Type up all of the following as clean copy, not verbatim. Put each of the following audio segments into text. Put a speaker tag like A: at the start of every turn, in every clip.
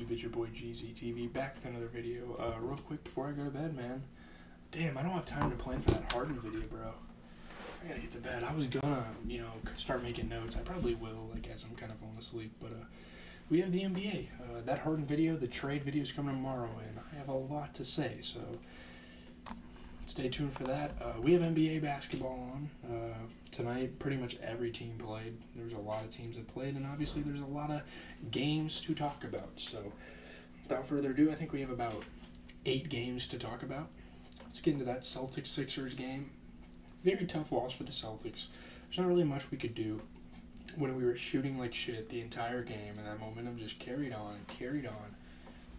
A: YouTube? It's your boy GZTV back with another video. Real quick before I go to bed, man. Damn, I don't have time to plan for that Harden video, bro. I gotta get to bed. I was gonna, start making notes. I probably will, as I'm kind of falling asleep. But we have the NBA. That Harden video, the trade video is coming tomorrow, and I have a lot to say. So stay tuned for that. We have NBA basketball on tonight. Pretty much every team played. There's a lot of teams that played, and obviously there's a lot of games to talk about. So without further ado, I think we have about 8 games to talk about. Let's get into that Celtics-Sixers game. Very tough loss for the Celtics. There's not really much we could do when we were shooting like shit the entire game, and that momentum just carried on.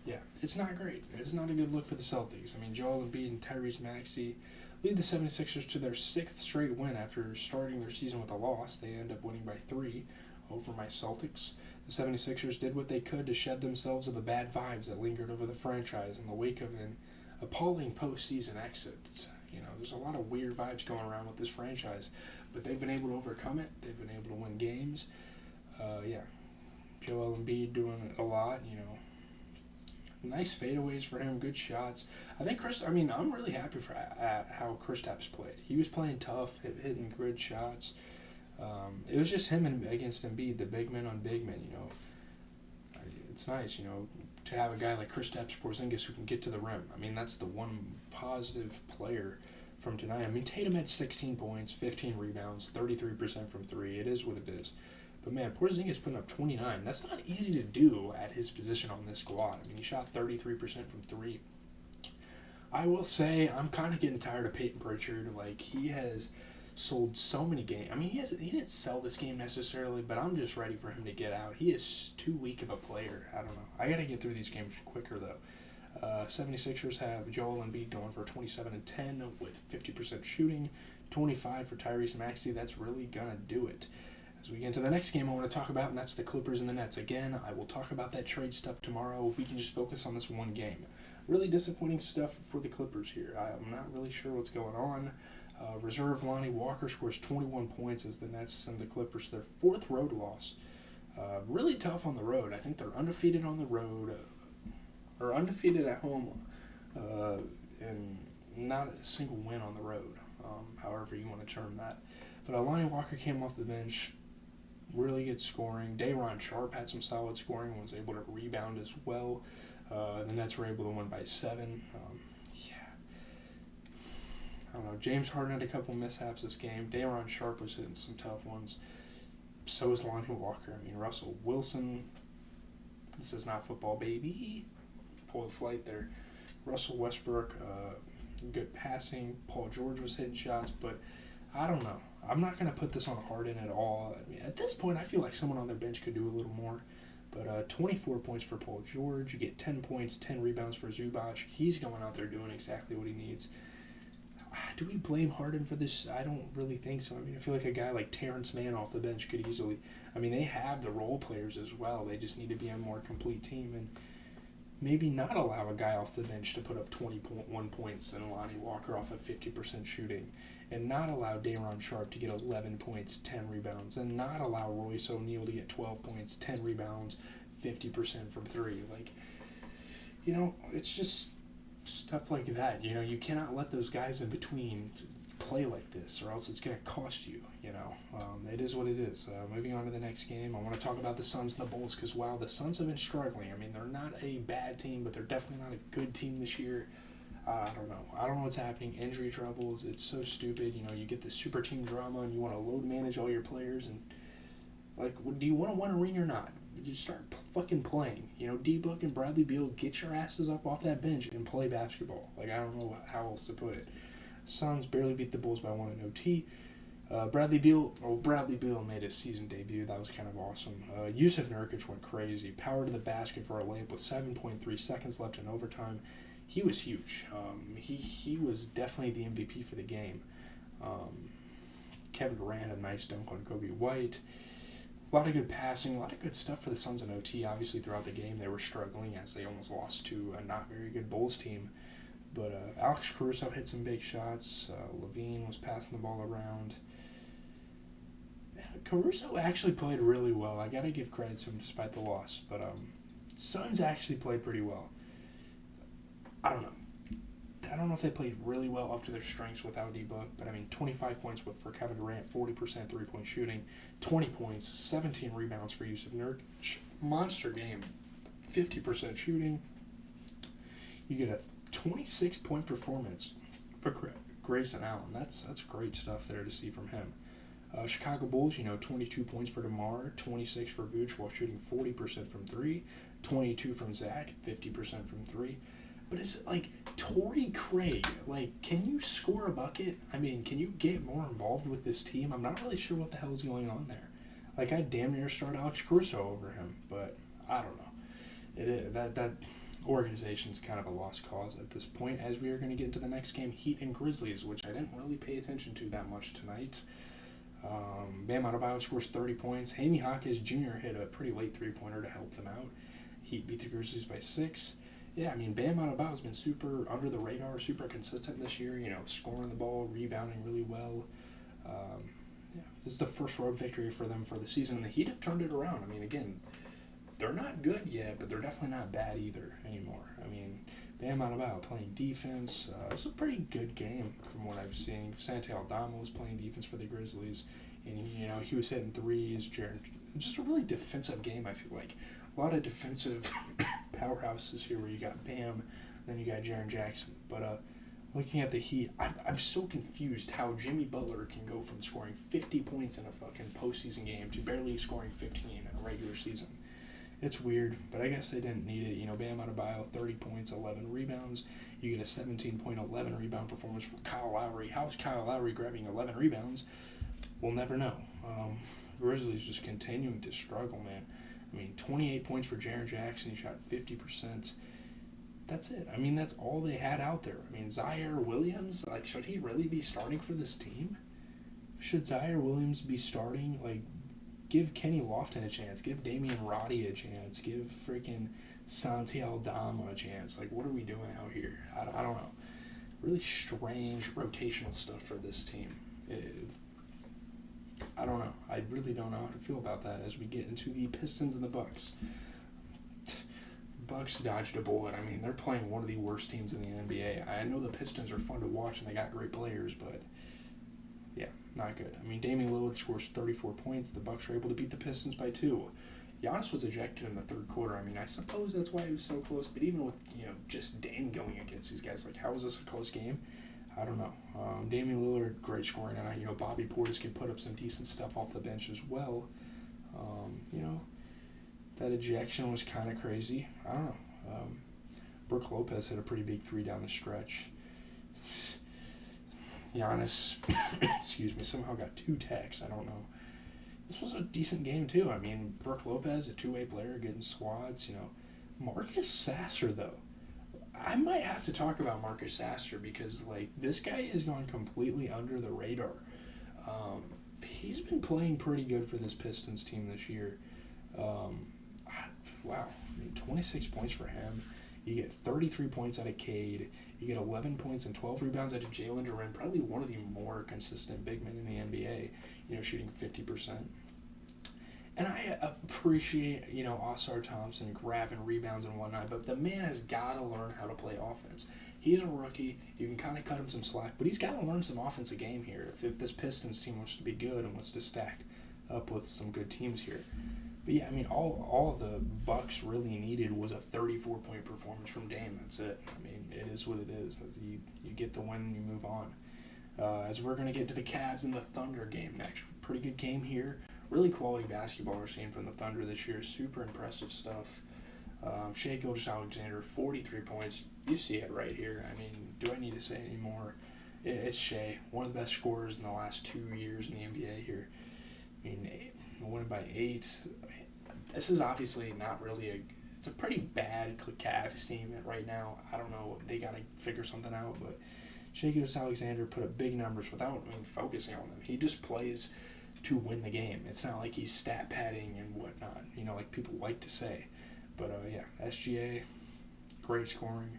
A: Yeah, it's not great. It's not a good look for the Celtics. I mean, Joel Embiid and Tyrese Maxey lead the 76ers to their 6th straight win after starting their season with a loss. They end up winning by 3 over my Celtics. The 76ers did what they could to shed themselves of the bad vibes that lingered over the franchise in the wake of an appalling postseason exit. There's a lot of weird vibes going around with this franchise, but they've been able to overcome it. They've been able to win games. Joel Embiid doing a lot, Nice fadeaways for him, good shots. I'm really happy at how Kristaps played. He was playing tough, hitting good shots. It was just him against Embiid, the big man on big men, It's nice, to have a guy like Kristaps Porzingis who can get to the rim. I mean, that's the one positive player from tonight. I mean, Tatum had 16 points, 15 rebounds, 33% from 3. It is what it is. But, man, Porzingis putting up 29. That's not easy to do at his position on this squad. I mean, he shot 33% from 3. I will say I'm kind of getting tired of Peyton Pritchard. He has sold so many games. I mean, he didn't sell this game necessarily, but I'm just ready for him to get out. He is too weak of a player. I don't know. I got to get through these games quicker, though. 76ers have Joel Embiid going for 27 and 10 with 50% shooting, 25 for Tyrese Maxey. That's really going to do it. As we get into the next game I want to talk about, and that's the Clippers and the Nets. Again, I will talk about that trade stuff tomorrow. We can just focus on this one game. Really disappointing stuff for the Clippers here. I'm not really sure what's going on. Reserve Lonnie Walker scores 21 points as the Nets send the Clippers their 4th road loss. Really tough on the road. I think they're undefeated on the road, or undefeated at home, and not a single win on the road, however you want to term that. But Lonnie Walker came off the bench, really good scoring. Day'Ron Sharpe had some solid scoring and was able to rebound as well. The Nets were able to win by 7. I don't know. James Harden had a couple mishaps this game. Day'Ron Sharpe was hitting some tough ones. So is Lonnie Walker. I mean, Russell Wilson. This is not football, baby. Pull the flight there. Russell Westbrook, good passing. Paul George was hitting shots, but I don't know. I'm not going to put this on Harden at all. I mean, at this point, I feel like someone on their bench could do a little more. But 24 points for Paul George. You get 10 points, 10 rebounds for Zubac. He's going out there doing exactly what he needs. Do we blame Harden for this? I don't really think so. I mean, I feel like a guy like Terrence Mann off the bench could easily. I mean, they have the role players as well. They just need to be a more complete team and maybe not allow a guy off the bench to put up 21 points and Lonnie Walker off of 50% shooting, and not allow Day'Ron Sharpe to get 11 points, 10 rebounds, and not allow Royce O'Neal to get 12 points, 10 rebounds, 50% from 3. It's just stuff like that. You cannot let those guys in between play like this, or else it's going to cost you. It is what it is. Moving on to the next game, I want to talk about the Suns and the Bulls because, wow, the Suns have been struggling. I mean, they're not a bad team, but they're definitely not a good team this year. I don't know what's happening. Injury troubles. It's so stupid. You get the super team drama, and you want to load manage all your players, and do you want to win a ring or not? You start fucking playing. D-Book and Bradley Beal, get your asses up off that bench and play basketball. I don't know how else to put it. Suns barely beat the Bulls by 1 in OT. Bradley Beal made his season debut. That was kind of awesome. Yusuf Nurkic went crazy. Power to the basket for a layup with 7.3 seconds left in overtime. He was huge. He was definitely the MVP for the game. Kevin Durant had a nice dunk on Kobe White. A lot of good passing, a lot of good stuff for the Suns in OT. Obviously, throughout the game, they were struggling as they almost lost to a not very good Bulls team. But Alex Caruso hit some big shots. Levine was passing the ball around. Caruso actually played really well. I got to give credit to him despite the loss. But Suns actually played pretty well. I don't know. I don't know if they played really well up to their strengths without D-Book, but I mean, 25 points for Kevin Durant, 40% three-point shooting, 20 points, 17 rebounds for Yusuf Nurkic. Monster game, 50% shooting. You get a 26-point performance for Grayson Allen. That's great stuff there to see from him. Chicago Bulls, 22 points for DeMar, 26 for Vooch while shooting 40% from three, 22 from Zach, 50% from three. But it's like, Torrey Craig, can you score a bucket? I mean, can you get more involved with this team? I'm not really sure what the hell is going on there. I'd damn near start Alex Caruso over him, but I don't know. That organization's kind of a lost cause at this point, as we are going to get into the next game, Heat and Grizzlies, which I didn't really pay attention to that much tonight. Bam Adebayo scores 30 points. Jaime Jaquez Jr. hit a pretty late three-pointer to help them out. Heat beat the Grizzlies by 6. Yeah, I mean, Bam Adebayo's been super under the radar, super consistent this year, scoring the ball, rebounding really well. This is the first road victory for them for the season, and the Heat have turned it around. I mean, again, they're not good yet, but they're definitely not bad either anymore. I mean, Bam Adebayo playing defense. It's a pretty good game from what I've seen. Santi Aldama was playing defense for the Grizzlies, and he was hitting threes. Just a really defensive game, I feel like. A lot of defensive powerhouses here where you got Bam, then you got Jaren Jackson. But looking at the Heat, I'm so confused how Jimmy Butler can go from scoring 50 points in a fucking postseason game to barely scoring 15 in a regular season. It's weird, but I guess they didn't need it. Bam Adebayo, 30 points, 11 rebounds. You get a 17.11 rebound performance from Kyle Lowry. How's Kyle Lowry grabbing 11 rebounds? We'll never know. Grizzlies just continuing to struggle, man. I mean, 28 points for Jaren Jackson. He shot 50%. That's it. I mean, that's all they had out there. I mean, Zaire Williams, should he really be starting for this team? Should Zaire Williams be starting? Give Kenny Lofton a chance. Give Damian Roddy a chance. Give freaking Santi Aldama a chance. What are we doing out here? I don't know. Really strange rotational stuff for this team. I don't know. I really don't know how to feel about that as we get into the Pistons and the Bucks. Bucks dodged a bullet. I mean, they're playing one of the worst teams in the NBA. I know the Pistons are fun to watch and they got great players, but yeah, not good. I mean, Damian Lillard scores 34 points. The Bucks were able to beat the Pistons by 2. Giannis was ejected in the third quarter. I mean, I suppose that's why he was so close. But even with, just Dame going against these guys, how was this a close game? I don't know. Damian Lillard, great scoring tonight. Bobby Portis could put up some decent stuff off the bench as well. That ejection was kind of crazy. I don't know. Brook Lopez hit a pretty big 3 down the stretch. Giannis, somehow got 2 techs. I don't know. This was a decent game, too. I mean, Brook Lopez, a two-way player, getting squads, Marcus Sasser, though. I might have to talk about Marcus Sasser because, this guy has gone completely under the radar. He's been playing pretty good for this Pistons team this year. Wow. I mean, 26 points for him. You get 33 points out of Cade. You get 11 points and 12 rebounds out of Jalen Duren, probably one of the more consistent big men in the NBA, shooting 50%. And I appreciate, Oscar Thompson grabbing rebounds and whatnot, but the man has got to learn how to play offense. He's a rookie. You can kind of cut him some slack, but he's got to learn some offensive game here if this Pistons team wants to be good and wants to stack up with some good teams here. But yeah, I mean, all the Bucks really needed was a 34-point performance from Dame. That's it. I mean, it is what it is. You get the win and you move on. As we're going to get to the Cavs and the Thunder game next. Pretty good game here. Really quality basketball we're seeing from the Thunder this year. Super impressive stuff. Shai Gilgeous-Alexander, 43 points. You see it right here. I mean, do I need to say any more? It's Shai, one of the best scorers in the last 2 years in the NBA here. I mean, winning by 8. This is obviously not really it's a pretty bad Cavs team right now. I don't know. They got to figure something out, but Shai Gilgeous-Alexander put up big numbers without focusing on them. He just plays to win the game. It's not like he's stat padding and whatnot, like people like to say. But yeah, SGA, great scoring.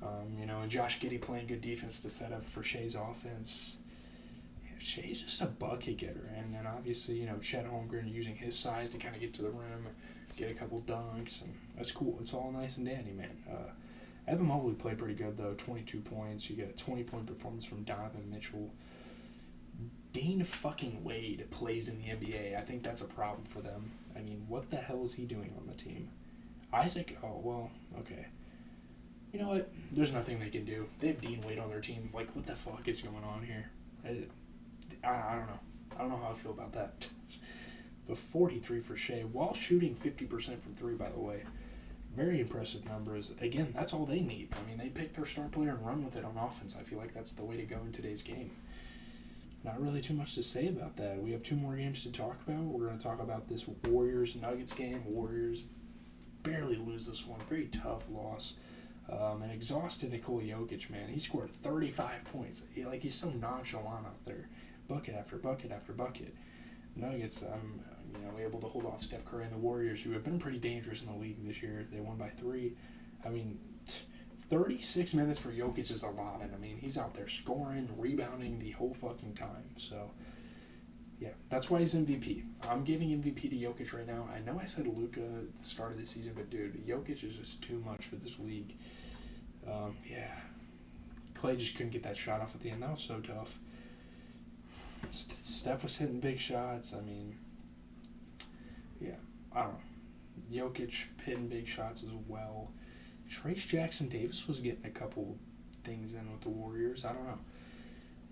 A: And Josh Giddey playing good defense to set up for Shai's offense. Yeah, Shea's just a bucket getter, and then obviously, Chet Holmgren using his size to kind of get to the rim, get a couple dunks, and that's cool. It's all nice and dandy, man. Evan Mobley played pretty good, though, 22 points. You get a 20-point performance from Donovan Mitchell. Dane fucking Wade plays in the NBA. I think that's a problem for them. I mean, what the hell is he doing on the team? Isaac, okay. You know what? There's nothing they can do. They have Dean Wade on their team. Like, what the fuck is going on here? I don't know. I don't know how I feel about that. But 43 for Shea, while shooting 50% from three, by the way. Very impressive numbers. Again, that's all they need. I mean, they pick their star player and run with it on offense. I feel like that's the way to go in today's game. Not really too much to say about that. We have 2 more games to talk about. We're going to talk about this Warriors-Nuggets game. Warriors barely lose this one. Very tough loss. An exhausted Nikola Jokic, man. He scored 35 points. He's so nonchalant out there. Bucket after bucket after bucket. Nuggets, able to hold off Steph Curry and the Warriors, who have been pretty dangerous in the league this year. They won by 3. 36 minutes for Jokic is a lot, and he's out there scoring, rebounding the whole fucking time. So, yeah, that's why he's MVP. I'm giving MVP to Jokic right now. I know I said Luka at the start of the season, but dude, Jokic is just too much for this league. Clay just couldn't get that shot off at the end. That was so tough. Steph was hitting big shots. I don't know. Jokic hitting big shots as well. Trace Jackson-Davis was getting a couple things in with the Warriors. I don't know.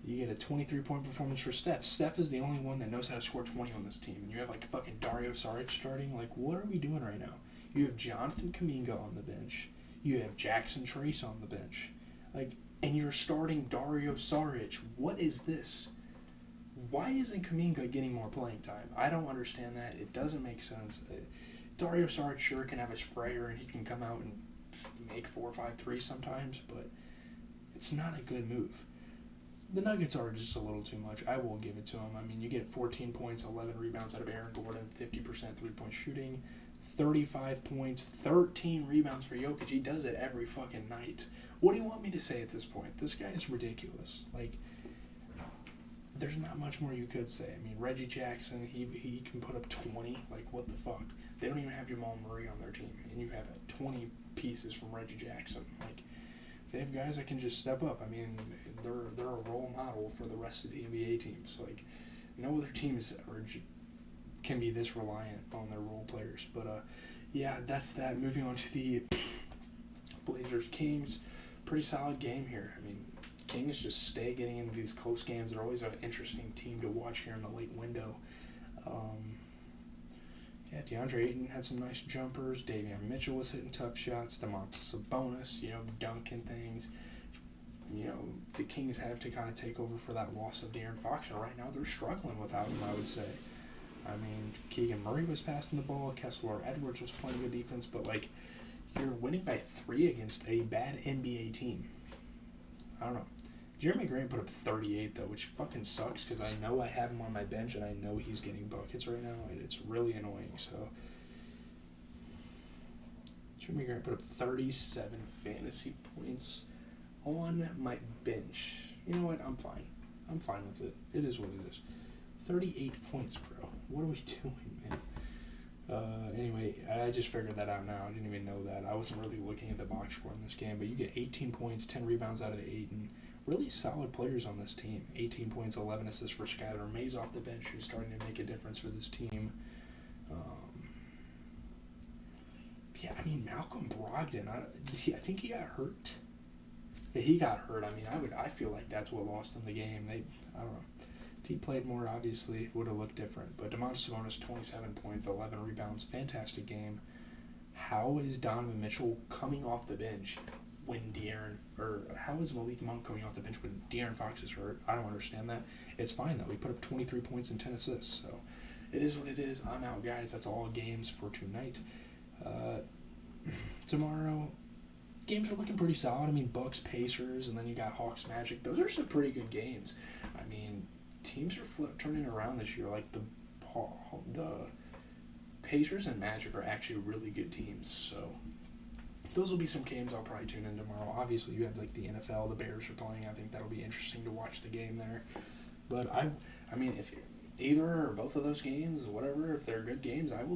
A: You get a 23-point performance for Steph. Steph is the only one that knows how to score 20 on this team. And you have, fucking Dario Saric starting. What are we doing right now? You have Jonathan Kuminga on the bench. You have Jackson Trace on the bench. And you're starting Dario Saric. What is this? Why isn't Kuminga getting more playing time? I don't understand that. It doesn't make sense. Dario Saric sure can have a sprayer and he can come out and make 4 or 5 threes sometimes, but it's not a good move. The Nuggets are just a little too much. I will give it to them. You get 14 points, 11 rebounds out of Aaron Gordon, 50% three-point shooting, 35 points, 13 rebounds for Jokic. He does it every fucking night. What do you want me to say at this point? This guy is ridiculous. There's not much more you could say. Reggie Jackson, he can put up 20. What the fuck? They don't even have Jamal Murray on their team, and you have 20 pieces from Reggie Jackson. They have guys that can just step up. They're a role model for the rest of the NBA teams. No other teams can be this reliant on their role players. But, that's that. Moving on to the Blazers-Kings. Pretty solid game here. Kings just stay getting into these close games. They're always an interesting team to watch here in the late window. DeAndre Ayton had some nice jumpers. Davion Mitchell was hitting tough shots. Domantas Sabonis, dunking things. The Kings have to kind of take over for that loss of De'Aaron Fox. And right now they're struggling without him, I would say. Keegan Murray was passing the ball. Kessler Edwards was playing good defense. But, you're winning by 3 against a bad NBA team. I don't know. Jeremy Grant put up 38, though, which fucking sucks because I know I have him on my bench and I know he's getting buckets right now, and it's really annoying. So, Jeremy Grant put up 37 fantasy points on my bench. You know what? I'm fine. I'm fine with it. It is what it is. 38 points, bro. What are we doing, man? Anyway, I just figured that out now. I didn't even know that. I wasn't really looking at the box score in this game, but you get 18 points, 10 rebounds out of Ayton. Really solid players on this team. 18 points, 11 assists for Skylar Mays off the bench, who's starting to make a difference for this team. Malcolm Brogdon, I think he got hurt. Yeah, he got hurt. I feel like that's what lost them the game. I don't know. If he played more, obviously, it would have looked different. But Domantas Sabonis, 27 points, 11 rebounds, fantastic game. How is Donovan Mitchell coming off the bench when how is Malik Monk coming off the bench when De'Aaron Fox is hurt? I don't understand that. It's fine, though. He put up 23 points and 10 assists. So it is what it is. I'm out, guys. That's all games for tonight. Tomorrow, games are looking pretty solid. Bucks, Pacers, and then you got Hawks, Magic. Those are some pretty good games. Teams are turning around this year. The Pacers and Magic are actually really good teams. So those will be some games I'll probably tune in tomorrow. Obviously, you have the NFL. The Bears are playing. I think that'll be interesting to watch the game there. But I mean, if either or both of those games, whatever, if they're good games, I will